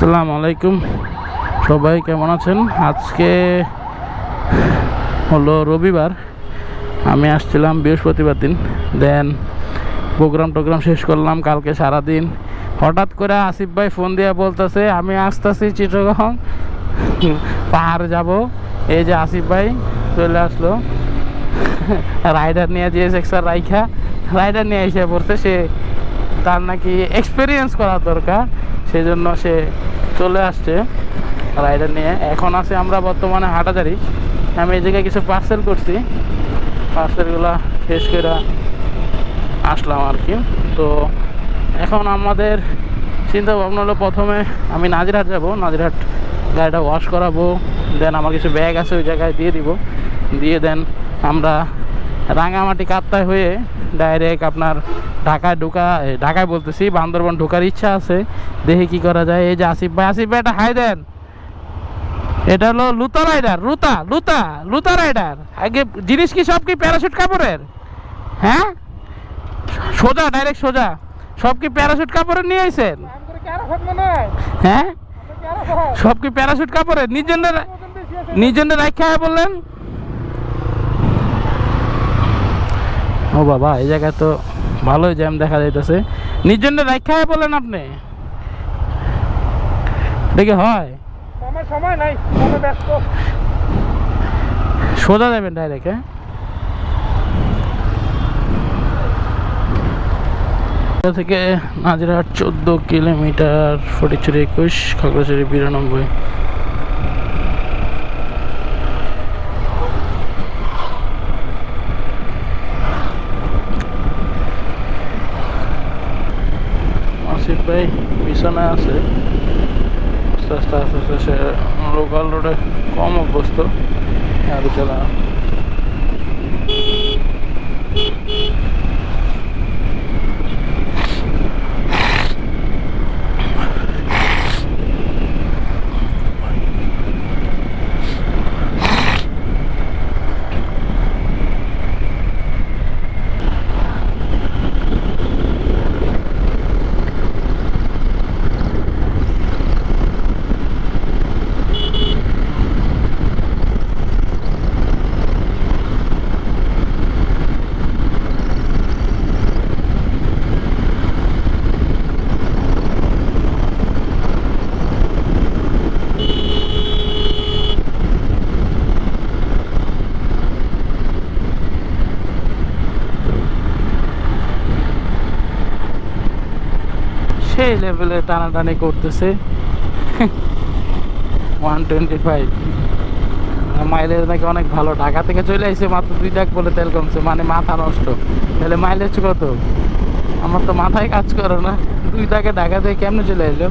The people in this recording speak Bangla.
আসসালামু আলাইকুম, সবাই কেমন আছেন? আজকে হলো রবিবার, আমি আসছিলাম বৃহস্পতিবার দিন। দেন প্রোগ্রাম শেষ করলাম কালকে সারাদিন। হঠাৎ করে আসিফ ভাই ফোন দিয়ে বলতেছে আমি আসতেছি চিটাগং পাহাড়ে যাব। এই যে আসিফ ভাই চলে আসলো রাইডার নিয়ে, জিএসএক্সআর রাইডার নিয়ে এসে পড়ছে। সে তার নাকি এক্সপিরিয়েন্স করা দরকার, সেই জন্য সে চলে আসছে রাইডার নিয়ে। এখন আছে আমরা বর্তমানে হাটাজারি। আমি এই জায়গায় কিছু পার্সেল করছি, পার্সেলগুলো শেষ করে আসলাম আর কি। তো এখন আমাদের চিন্তা ভাবনা হলো, প্রথমে আমি নাজিরহাট যাব, নাজিরহাট গাড়িটা ওয়াশ করাবো। দেন আমার কিছু ব্যাগ আছে ওই জায়গায় দিয়ে দিব, দিয়ে দেন আমরা রাঙামাটি কাপ্তাই হয়ে ডাইরেক্ট আপনার ঢাকায় বলতেছি বান্দরবান ঢোকার ইচ্ছা আছে। দেখি কি করা যায়। এই যে আসিফ ভাই একটা হাই দেন। এটা হলো লুতা রাইডার, লুতা রাইডার। আগে জিনিস কি সব কি প্যারাশুট কাপড়ের? হ্যাঁ, সোজা ডাইরেক্ট সোজা সব কি প্যারাশুট কাপড়ের নিয়ে আইছেন? হ্যাঁ, সব কি প্যারাশুট কাপড়ের? নিজের রাখা বললেন। ও বাবা, এই জায়গায় তো ভালোই জ্যাম দেখা যাইতেছে। নিজের রাখা বললেন আপনি? দেখে হয় সময় নাই, ব্যস্ত। সোজা যাবেন ডাইরেক্ট। হ্যাঁ, থেকে নাজিরহাট 14 কিলোমিটার, ফটিকছড়ি 21, খাগড়াছড়ি 92। আসিফ ভাই পিছনে আছে, আস্তে আস্তে সে লোকাল রোডে কম অভ্যস্ত, আর চলা। সেই লেভেলে টানাটানি করতেছে। 125 মাইলেজ নাকি অনেক ভালো। ঢাকা থেকে চলে আসছে মাত্র 2 টাকা বলে তেল কমছে, মানে মাথা নষ্ট। তাহলে মাইলেজ কত? আমার তো মাথায় কাজ করে না। 2 টাকা ঢাকা থেকে কেমনে চলে এলো?